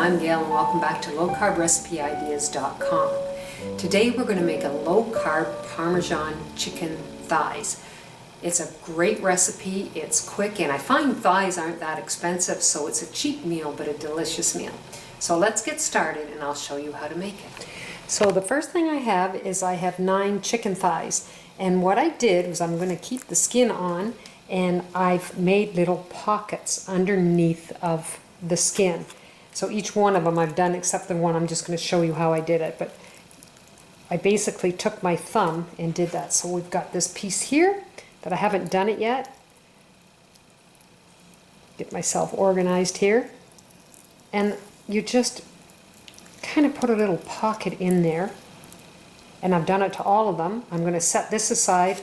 I'm Gail and welcome back to lowcarbrecipe.ideas.com. Today we're going to make a low-carb Parmesan chicken thighs. It's a great recipe, it's quick, and I find thighs aren't that expensive, so it's a cheap meal but a delicious meal. So let's get started and I'll show you how to make it. So the first thing I have is I have 9 chicken thighs, and what I did was I'm going to keep the skin on, and I've made little pockets underneath of the skin. So each one of them I've done except the one I'm just going to show you how I did it. But I basically took my thumb and did that. So we've got this piece here that I haven't done it yet. Get myself organized here. And you just kind of put a little pocket in there. And I've done it to all of them. I'm going to set this aside,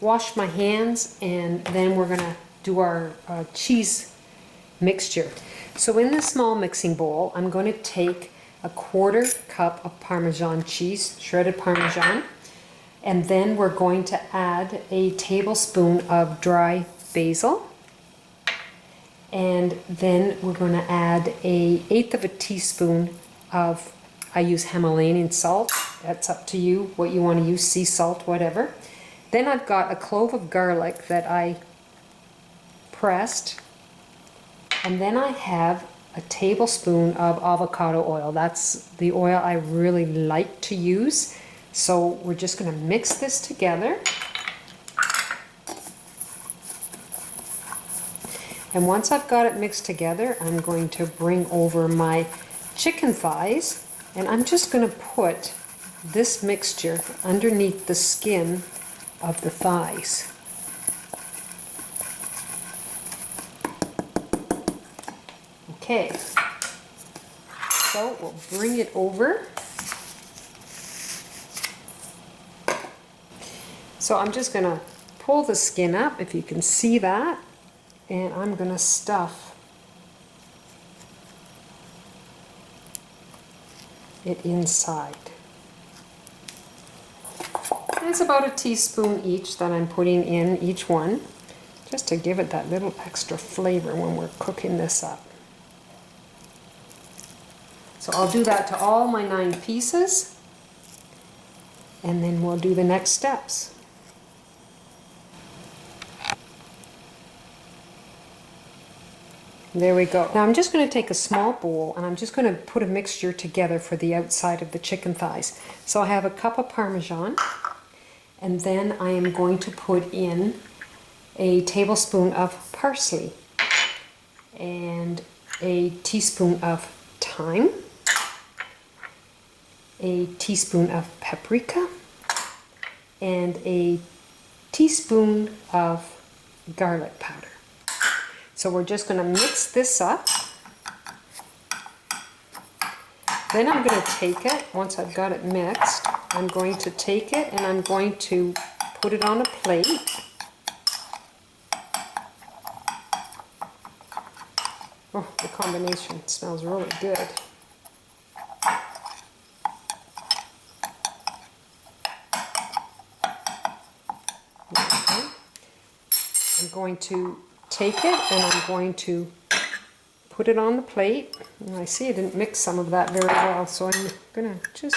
wash my hands, and then we're going to do our cheese mixture. So in this small mixing bowl, I'm going to take a 1/4 cup of Parmesan cheese, shredded Parmesan, and then we're going to add a tablespoon of dry basil, and then we're going to add an 1/8 of a teaspoon of, I use Himalayan salt, that's up to you what you want to use, sea salt, whatever. Then I've got a clove of garlic that I pressed. And then I have a tablespoon of avocado oil. That's the oil I really like to use. So we're just going to mix this together. And once I've got it mixed together, I'm going to bring over my chicken thighs. And I'm just going to put this mixture underneath the skin of the thighs. Okay, so we'll bring it over. So I'm just going to pull the skin up, if you can see that, and I'm going to stuff it inside. And it's about a teaspoon each that I'm putting in each one, just to give it that little extra flavor when we're cooking this up. So I'll do that to all my 9 pieces, and then we'll do the next steps. There we go. Now I'm just going to take a small bowl and I'm just going to put a mixture together for the outside of the chicken thighs. So I have a cup of Parmesan, and then I am going to put in a tablespoon of parsley and a teaspoon of thyme, a teaspoon of paprika, and a teaspoon of garlic powder. So we're just going to mix this up. Then I'm going to take it, once I've got it mixed, I'm going to take it and I'm going to put it on a plate. Oh, the combination smells really good. Okay. I'm going to take it and I'm going to put it on the plate. And I see I didn't mix some of that very well, so I'm going to just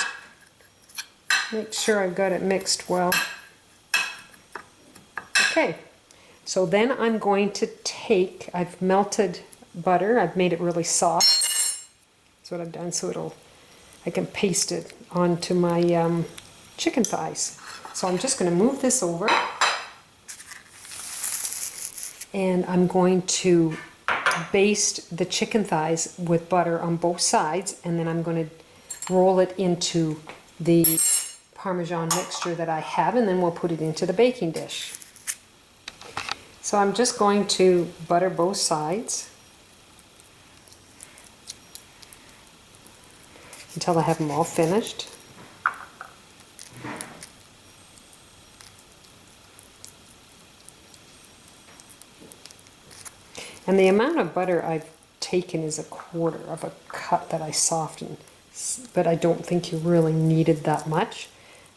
make sure I've got it mixed well. Okay, so then I'm going to take, I've melted butter, I've made it really soft. That's what I've done, so I can paste it onto my chicken thighs. So I'm just going to move this over, and I'm going to baste the chicken thighs with butter on both sides, and then I'm going to roll it into the Parmesan mixture that I have, and then we'll put it into the baking dish. So I'm just going to butter both sides until I have them all finished. And the amount of butter I've taken is 1/4 of a cup that I softened, but I don't think you really needed that much,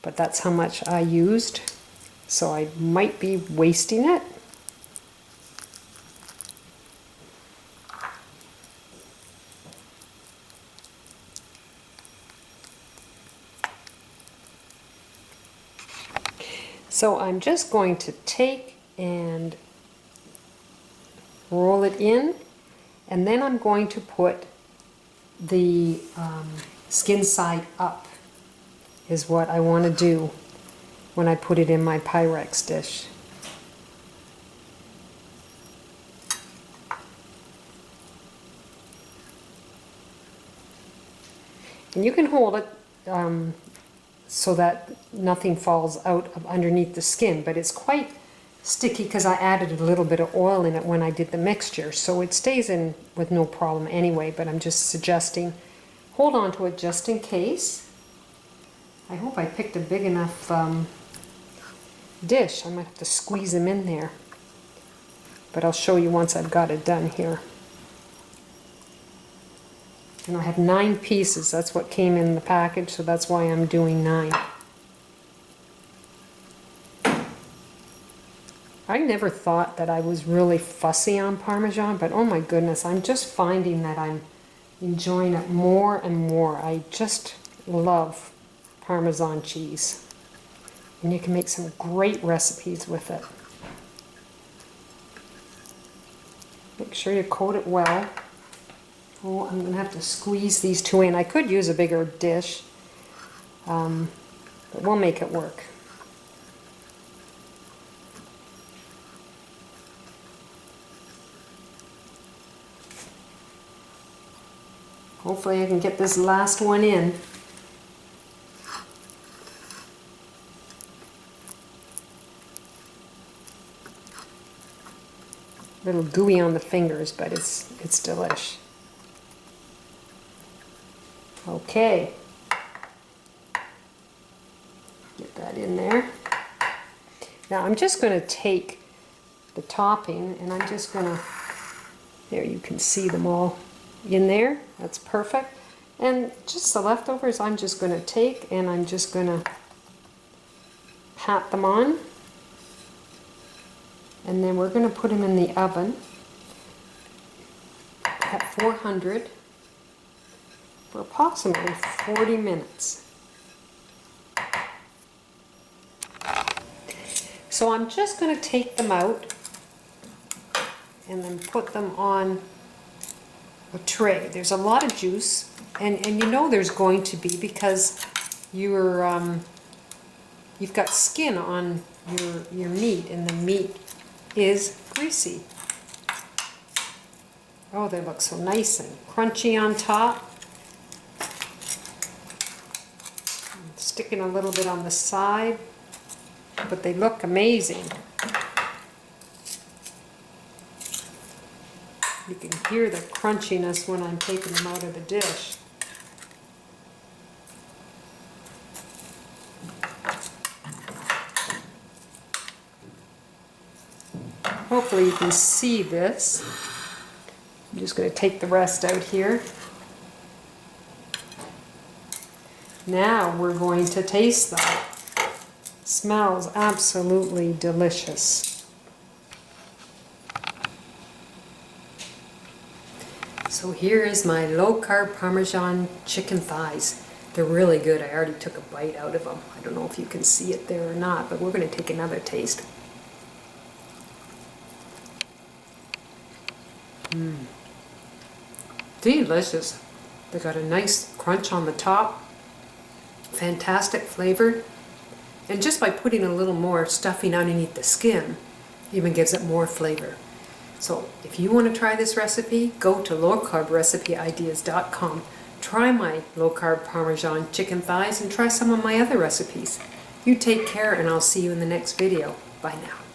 but that's how much I used, so I might be wasting it. So I'm just going to take and roll it in, and then I'm going to put the skin side up, is what I want to do when I put it in my Pyrex dish. And you can hold it so that nothing falls out of underneath the skin, but it's quite sticky because I added a little bit of oil in it when I did the mixture, so it stays in with no problem anyway, but I'm just suggesting hold on to it just in case. I hope I picked a big enough dish. I might have to squeeze them in there, but I'll show you once I've got it done here. And I have 9 pieces. That's what came in the package, so that's why I'm doing 9. I never thought that I was really fussy on Parmesan, but oh my goodness, I'm just finding that I'm enjoying it more and more. I just love Parmesan cheese. And you can make some great recipes with it. Make sure you coat it well. Oh, I'm going to have to squeeze these 2 in. I could use a bigger dish, but we'll make it work. Hopefully I can get this last one in. A little gooey on the fingers, but it's delish. Okay, get that in there. Now I'm just going to take the topping and I'm just going to, there you can see them all in there. That's perfect. And just the leftovers I'm just going to take and I'm just going to pat them on. And then we're going to put them in the oven at 400 for approximately 40 minutes. So I'm just going to take them out and then put them on a tray. There's a lot of juice, and you know there's going to be because you've got skin on your meat, and the meat is greasy. Oh, they look so nice and crunchy on top. Sticking a little bit on the side, but they look amazing. You can hear the crunchiness when I'm taking them out of the dish. Hopefully you can see this. I'm just going to take the rest out here. Now we're going to taste them. Smells absolutely delicious. So here is my low-carb Parmesan chicken thighs. They're really good. I already took a bite out of them. I don't know if you can see it there or not, but we're going to take another taste. Delicious. They got a nice crunch on the top. Fantastic flavor. And just by putting a little more stuffing underneath the skin, even gives it more flavor. So if you want to try this recipe, go to lowcarbrecipe.ideas.com. Try my low-carb Parmesan chicken thighs and try some of my other recipes. You take care, and I'll see you in the next video. Bye now.